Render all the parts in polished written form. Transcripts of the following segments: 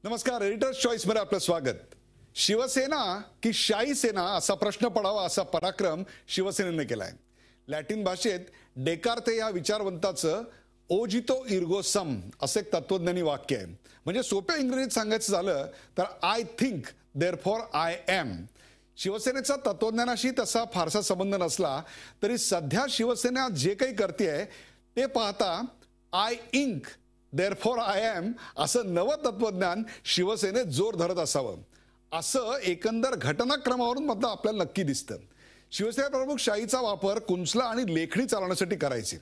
नमस्कार, editors choice मध्ये आपलं स्वागत। शिवसेना की शाही सेना असा प्रश्न पडावा असा पराक्रम शिवसेनेने केलाय। लॅटिन भाषेत डेकार्ते या विचारवंताचं ओजितो इर्गो सम असे एक तत्वज्ञानी वाक्य आहे। म्हणजे सोप्या इंग्रजीत सांगायचं झालं तर I think therefore I am. शिवसेनेचा तत्वज्ञानाशी तसा फारसा संबंध नसला तरी सध्या शिवसेना जे काही करतेय ते पाहता I think therefore I am असं नवं तत्वज्ञान शिवसेनेत जोर धरत असावं असं एकंदर घटनाक्रमावरून मात्र आपल्याला नक्की दिसतं। शिवसेना प्रमुख शाहीचा वापर कुंचला आणि लेखणी चालवण्यासाठी करायचे।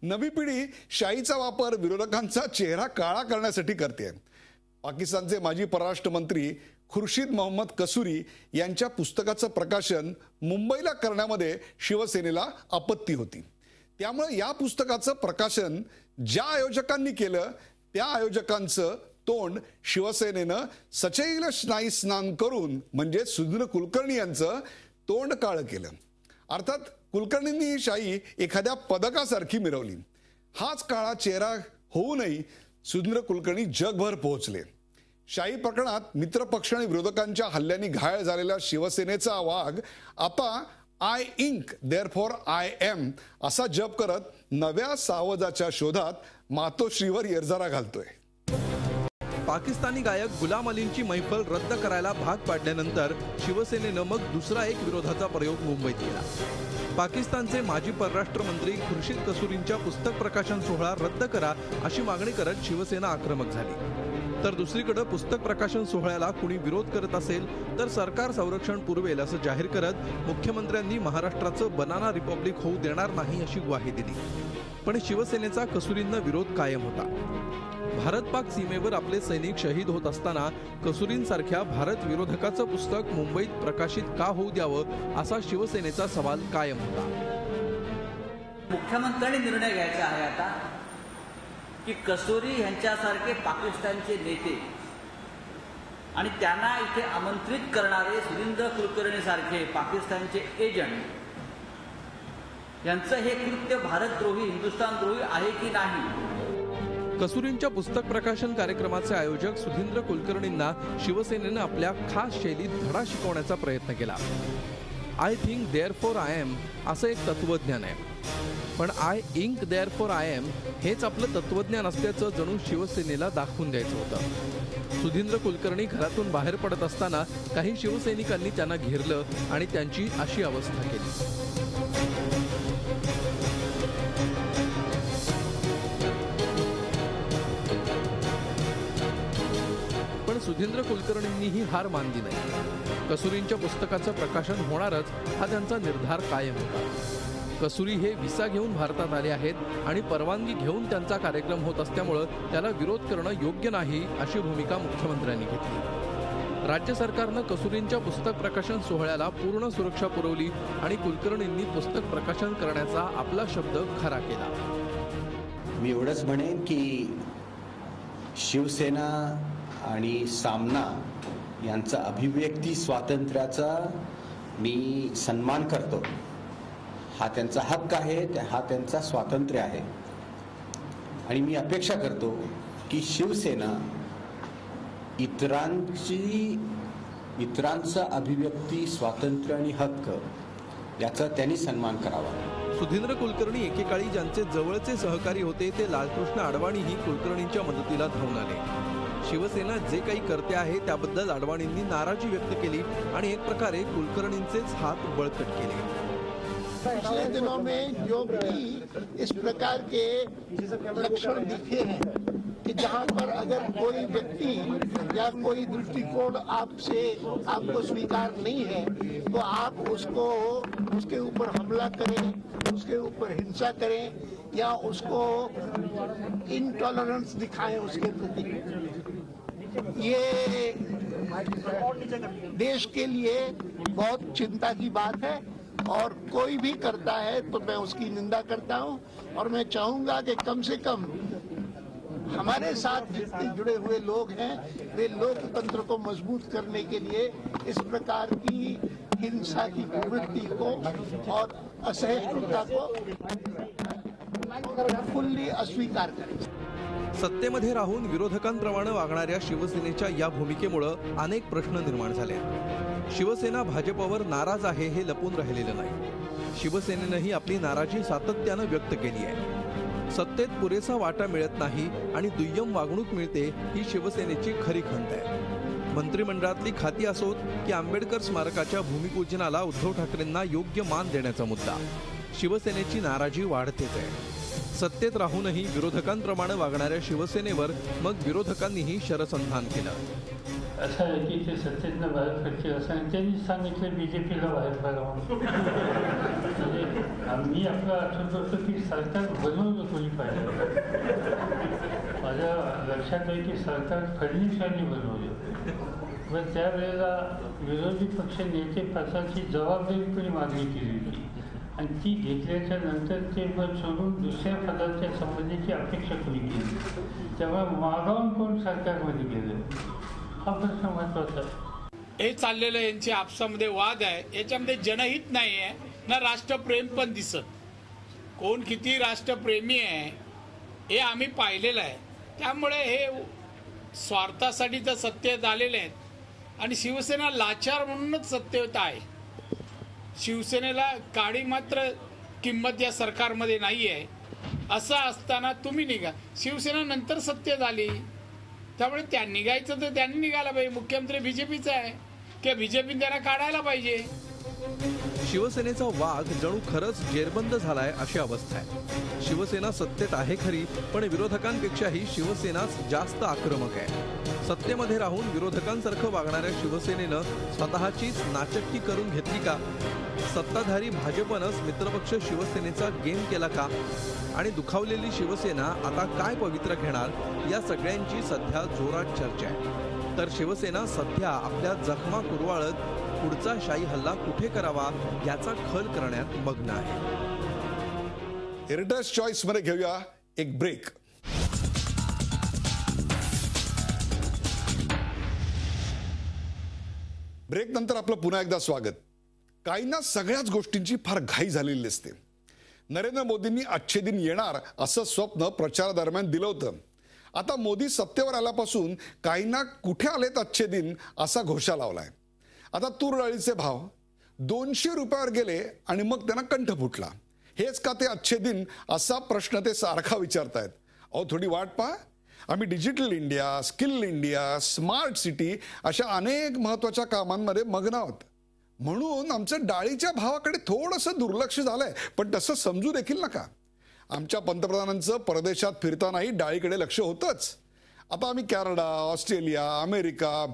नवी पिढी शाहीचा वापर विरोधकांचा चेहरा काळा करण्यासाठी करते। पाकिस्तानचे माजी परराष्ट्र मंत्री खुर्शीद मोहम्मद कसूरी यांच्या पुस्तकाचं प्रकाशन मुंबईला करण्यामध्ये शिवसेनेला आपत्ती होती। त्यामुळे या पुस्तकाचं प्रकाशन ज्या आयोजकांनी केलं त्या आयोजकांचं तोंड शिवसेनेनं सचैल स्नायी स्नान करून म्हणजे सुधीर कुलकर्णी यांचं तोंड काळं केलं। अर्थात कुलकर्णींनी ही शाही एखाद्या पदकासारखी मिरवली। हाच काळा चेहरा होऊनही सुधीर कुलकर्णी जगभर पोहोचले। शाही प्रकरणात मित्रपक्ष आणि विरोधकांच्या हल्ल्यांनी घायल झालेल्या शिवसेनेचा वाघ आता I think therefore I am असा जप करत नव्या सावजाच्या शोधात मातोश्रीवर येरझारा घालतोय। पाकिस्तानी गायक गुलाम अलींची मैफल रद्द करायला भाग पाडल्यानंतर शिवसेनेनं मग दुसरा एक विरोधाचा प्रयोग मुंबईत केला। पाकिस्तानचे माजी परराष्ट्र मंत्री खुर्शीद कसूरींच्या पुस्तक प्रकाशन सोहळा रद्द करा अशी मागणी करत शिवसेना आक्रमक झाली। तर दुसरीकडे पुस्तक प्रकाशन सोहळ्याला कुणी विरोध करत असेल तर सरकार संरक्षण पुरवेल असं जाहीर करत मुख्यमंत्र्यांनी महाराष्ट्राचं बनाना रिपब्लिक होऊ देणार नाही अशी ग्वाही दिली। पण शिवसेनेचा कसूरींना विरोध कायम होता। भारत पाक सीमेवर आपले सैनिक शहीद होत असताना कसूरींसारख्या भारत विरोधकाचं पुस्तक मुंबईत प्रकाशित का होऊ द्यावं असा शिवसेनेचा सवाल कायम होता। मुख्यमंत्र्यांनी निर्णय घ्यायचा आहे आता की कसूरी यांच्यासारखे पाकिस्तानचे नेते आणि त्यांना इथे आमंत्रित करणारे सुधीर कुलकर्णी सारखे पाकिस्तानचे एजंट यांचं हे कृत्य भारतद्रोही हिंदुस्थानद्रोही आहे की नाही। कसूरींच्या पुस्तक प्रकाशन कार्यक्रमाचे आयोजक सुधीर कुलकर्णींना शिवसेनेनं आपल्या खास शैलीत धडा शिकवण्याचा प्रयत्न केला। I think therefore I am असं एक तत्वज्ञान आहे, पण I think therefore I am हेच आपलं तत्वज्ञान असल्याचं जणू शिवसेनेला दाखवून द्यायचं होतं। सुधीर कुलकर्णी घरातून बाहेर पडत असताना काही शिवसैनिकांनी त्यांना घेरलं आणि त्यांची अशी अवस्था केली। पण सुधीर कुलकर्णींनीही हार मानली नाही। कसूरींच्या पुस्तकाचं प्रकाशन होणारच हा त्यांचा निर्धार कायम होता। कसूरी हे व्हिसा घेऊन भारतात आले आहेत आणि परवानगी घेऊन त्यांचा कार्यक्रम होत असल्यामुळे त्याला विरोध करणं योग्य नाही अशी भूमिका मुख्यमंत्र्यांनी घेतली। राज्य सरकारनं कसूरींच्या पुस्तक प्रकाशन सोहळ्याला पूर्ण सुरक्षा पुरवली आणि कुलकर्णींनी पुस्तक प्रकाशन करण्याचा आपला शब्द खरा केला। मी एवढंच म्हणेन की शिवसेना आणि सामना यांचा अभिव्यक्ती स्वातंत्र्याचा मी सन्मान करतो। हा त्यांचा हक्क आहे, हा त्यांचा स्वातंत्र्य आहे आणि मी अपेक्षा करतो की शिवसेना इतरांचा अभिव्यक्ती स्वातंत्र्य आणि हक्क याचा त्यांनी सन्मान करावा। सुधीर कुलकर्णी एकेकाळी ज्यांचे जवळचे सहकारी होते ते लालकृष्ण अडवाणीही कुलकर्णींच्या मदतीला धावून आले। शिवसेना जे काही करते आहे त्याबद्दल अडवाणींनी नाराजी व्यक्त केली आणि एक प्रकारे कुलकर्णींचेच हात बळकट केले। पिछले दिनों में जो भी इस प्रकार के लक्षण दिखे हैं कि जहां पर अगर कोई व्यक्ति या कोई दृष्टिकोण आपको स्वीकार नहीं है तो आप उसके ऊपर हमला करें, उसके ऊपर हिंसा करें या उसको इनटॉलरेंस दिखाएं उसके प्रति। ये देश के लिए बहुत चिंता की बात है और कोई भी करता है तो मैं उसकी निंदा करता हूं और मैं चाहूंगा कि कम से कम हमारे साथ जितने जुड़े हुए लोग हैं वे लोकतंत्र को मजबूत करने के लिए इस प्रकार की हिंसा की प्रवृत्ति को और असहिष्णुता को फुल्ली अस्वीकार करें। सत्तेमध्ये राहून विरोधकांप्रमाणे वागणाऱ्या शिवसेनेच्या या भूमिकेमुळे अनेक प्रश्न निर्माण झाले. शिवसेना भाजपवर नाराज आहे हे लपून राहिलेलं नाही. शिवसेनेनंही आपली नाराजी सातत्यानं व्यक्त केली आहे. सत्तेत पुरेसा वाटा मिळत नाही आणि दुय्यम वागणूक मिळते ही शिवसेनेची खरी खंत आहे. मंत्रिमंडळातली खाती असोत की आंबेडकर स्मारकाच्या भूमिपूजनाला उद्धव ठाकरेंना योग्य मान देण्याचा मुद्दा, शिवसेनेची नाराजी वाढतेच आहे. सत्तेत राहूनही विरोधकांप्रमाणे वागणाऱ्या शिवसेनेवर मग विरोधकांनीही शरसंधान केलं. असं आहे की ते सत्तेतनं बाहेर पडतील असं आणि त्यांनी सांगितलं BJPला बाहेर पडावं. म्हणजे आम्ही आपलं आठवत होतो की सरकार बनवलं कोणी पाहिजे. माझ्या लक्षात आहे की सरकार फडणवीसांनी बनवलं, पण त्यावेळेला विरोधी पक्ष नेते पदाची जबाबदारी कोणी मागणी केली होती आणि ती घेतल्याच्या नंतर ते पद सोडून दुसऱ्या पदाच्या संबंधीची अपेक्षा कोणी केली. त्यामुळे मागावून कोण सरकारमध्ये गेलं हा प्रश्न महत्वाचा आहे. हे चाललेलं यांचे आपसामध्ये वाद आहे, याच्यामध्ये जनहित नाही आहे ना राष्ट्रप्रेम पण दिसत. कोण किती राष्ट्रप्रेमी आहे हे आम्ही पाहिलेलं आहे. त्यामुळे हे स्वार्थासाठी तर सत्तेत आलेले आहेत आणि शिवसेना लाचार म्हणूनच सत्तेत आहे. शिवसेनेला काडी मात्र किंमत या सरकारमध्ये नाही आहे. असं असताना तुम्ही निघा. शिवसेना नंतर सत्तेत आली, त्यामुळे त्या निघायचं तर त्यांनी निघायला पाहिजे. मुख्यमंत्री BJPचा आहे किंवा BJPने त्यांना काढायला पाहिजे. शिवसेनेचा वाघ जणू खरंच जेरबंद झालाय अशी अवस्था आहे. शिवसेना सत्तेत आहे खरी, पण विरोधकांपेक्षाही शिवसेनाच जास्त आक्रमक आहे. सत्तेमध्ये राहून विरोधकांसारखं वागणाऱ्या शिवसेनेनं स्वतःचीच नाचक्की करून घेतली का? सत्ताधारी भाजपनंच मित्रपक्ष शिवसेनेचा गेम केला का? आणि दुखावलेली शिवसेना आता काय पवित्र घेणार, या सगळ्यांची सध्या जोरात चर्चा आहे. तर शिवसेना सध्या आपल्या जखमा कुरवाळत पुढचा शाही हल्ला कुठे करावा याचा खल करण्यात मग्न आहे. एडिटर्स चॉईस मध्ये घेऊया एक ब्रेक. ब्रेक नंतर आपलं पुन्हा एकदा स्वागत. काहींना सगळ्याच गोष्टींची फार घाई झालेली दिसते. नरेंद्र मोदींनी अच्छे दिन येणार असं स्वप्न प्रचारादरम्यान दिलं होतं. आता मोदी सत्तेवर आल्यापासून काहींना कुठे आलेत अच्छे दिन असा घोषा लावलाय. आता तूर डाळीचे भाव 200 रुपयावर गेले आणि मग त्यांना कंठ फुटला. हेच का ते अच्छे दिन असा प्रश्न ते सारखा विचारतायत. अहो थोडी वाट पहा, आम्ही digital India, skill India, smart city अशा अनेक महत्वाच्या कामांमध्ये मग्न आहोत. म्हणून आमचं डाळीच्या भावाकडे थोडंसं दुर्लक्ष झालंय, पण तसं समजू देखील नका. आमच्या पंतप्रधानांचं परदेशात फिरतानाही डाळीकडे लक्ष होतंच. आता आम्ही कॅनडा, ऑस्ट्रेलिया, अमेरिका,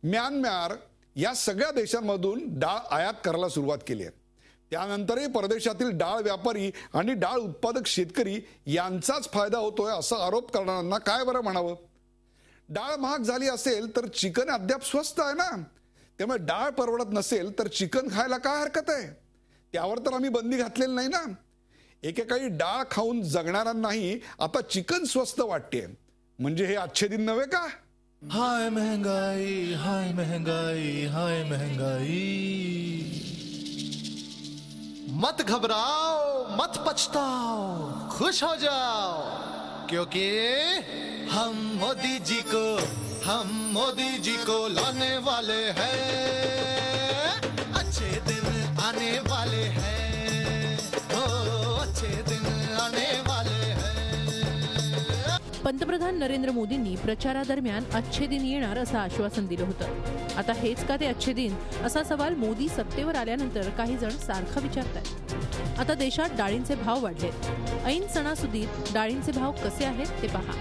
म्यानमार या सगळ्या देशांमधून डाळ आयात करायला सुरुवात केली आहे. त्यानंतरही परदेशातील डाळ व्यापारी आणि डाळ उत्पादक शेतकरी यांचाच फायदा होतोय असा आरोप करणाऱ्यांना काय बरं म्हणावं. डाळ महाग झाली असेल तर चिकन अद्याप स्वस्त आहे ना. त्यामुळे डाळ परवडत नसेल तर चिकन खायला काय हरकत आहे. त्यावर तर आम्ही बंदी घातलेली नाही ना. एकेकाळी डाळ खाऊन जगणाऱ्यांनाही आता चिकन स्वस्त वाटते. म्हणजे हे अच्छे दिन नव्हे का? हाय महंगाई, हाय महंगाई, हाय महंगाई. मत घबराओ, मत पछताओ, खुश हो जाओ, क्योंकि हम मोदी जी को लाने वाले हैं. अच्छे दिन आने वाले हैं, हो अच्छे दिन आने वाले हैं. पंतप्रधान नरेंद्र मोदींनी प्रचारादरम्यान अच्छे दिन येणार असं आश्वासन दिलं होतं. आता हेच का ते अच्छे दिन असा सवाल मोदी सत्तेवर आल्यानंतर काही जण सारखा विचारतात. आता देशात डाळींचे भाव वाढलेत. ऐन सणासुदीत डाळींचे भाव कसे आहेत ते पहा.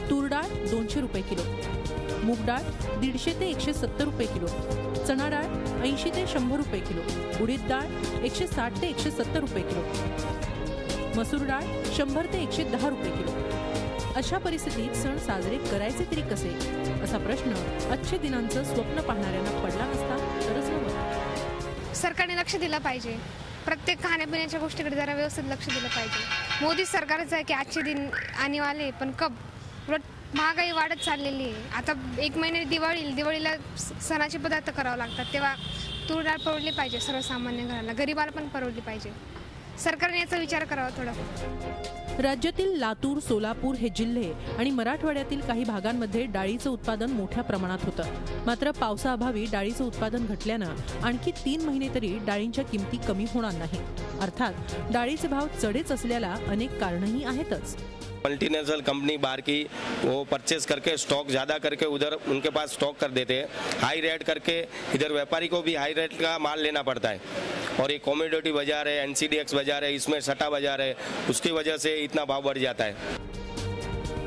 तूर डाळ 200 रुपये किलो, मूग डाळ 150 ते 170 रुपये किलो, चणा डाळ 80 ते 100 रुपये किलो, उडीद डाळ 160 ते 170 रुपये किलो, मसूर डाळ 100 ते 110 रुपये किलो. अशा परिस्थितीत सण साजरे करायचे तरी कसे असा प्रश्न अच्छे दिनांचं स्वप्न पाहणाऱ्यांना पडला नसता तरच नव्हतं. सरकारने लक्ष दिलं पाहिजे. प्रत्येक खाण्यापिण्याच्या गोष्टीकडे जरा व्यवस्थित लक्ष दिलं पाहिजे. मोदी सरकारच आहे की अच्छे दिन आने वाले, पण कब. महागाई वाढत चाललेली आहे. आता 1 महिने दिवाळीला सणाचे पदार्थ करावे लागतात, तेव्हा तूर डाळ परवडली पाहिजे सर्वसामान्य घराला, गरीबाला पण परवडली पाहिजे. सरकारने याचा विचार करावा थोडा. राज्यातील लातूर, सोलापूर हे जिल्हे आणि मराठवाड्यातील काही भागांमध्ये डाळीचं उत्पादन मोठ्या प्रमाणात होतं. मात्र पावसाअभावी डाळीचं उत्पादन घटल्यानं आणखी 3 महिने तरी डाळींच्या किमती कमी होणार नाही. अर्थात डाळीचे भाव चढेच असल्याला अनेक कारणंही आहेतच. मल्टीनेशनल कंपनी बाहर की वो परचेज करके स्टॉक ज़्यादा करके उधर उनके पास स्टॉक कर देते हैं, हाई रेट करके इधर व्यापारी को भी हाई रेट का माल लेना पड़ता है. और ये कॉमोडिटी बाजार है, NCDX बाजार है, इसमें सट्टा बाजार है, उसकी वजह से इतना भाव बढ़ जाता है.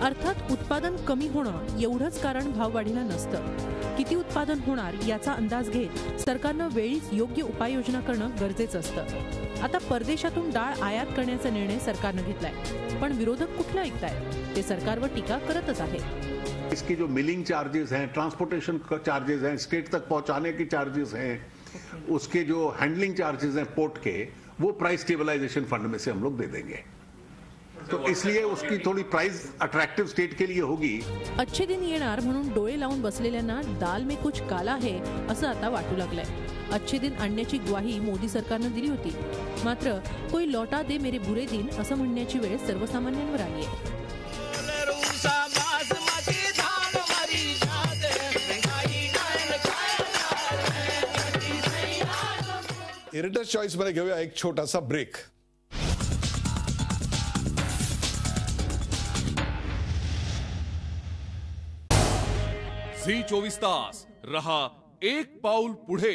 अर्थात उत्पादन कमी होणं एवढंच कारण भाववाढीला नसतं. किती उत्पादन होणार याचा अंदाज घेत सरकारनं वेळीच योग्य उपाययोजना करणं गरजेचं असतं. आता परदेशातून डाळ आयात करण्याचा निर्णय सरकारनं घेतलाय, पण विरोधक कुठलं ऐकतायत? ते सरकारवर टीका करतच आहेत. इसकी जो मिलिंग चार्जेस हैं, ट्रांसपोर्टेशन चार्जेस हैं, स्टेट तक पहुंचाने के चार्जेस हैं, उसके जो हैंडलिंग चार्जेस हैं पोर्ट के, वो प्राइस स्टेबलाइजेशन फंड में से हम लोग दे देंगे. तो इसलिए उसकी थोड़ी प्राइस अट्रैक्टिव स्टेट के लिए होगी. अच्छे दिन येणार म्हणून डोळे लावून बसलेल्यांना दाल में कुछ काला है असं आता वाटू लागलंय. अच्छे दिन आणण्याची ग्वाही मोदी सरकारनं दिली होती, मात्र कोई लौटा दे मेरे बुरे दिन असं म्हणण्याची वेळ सर्वसामान्यांवर आली आहे. एडिटर्स चॉईस मध्ये घेऊया एक छोटासा ब्रेक. झी 24 तास रहा एक पाऊल पुढे.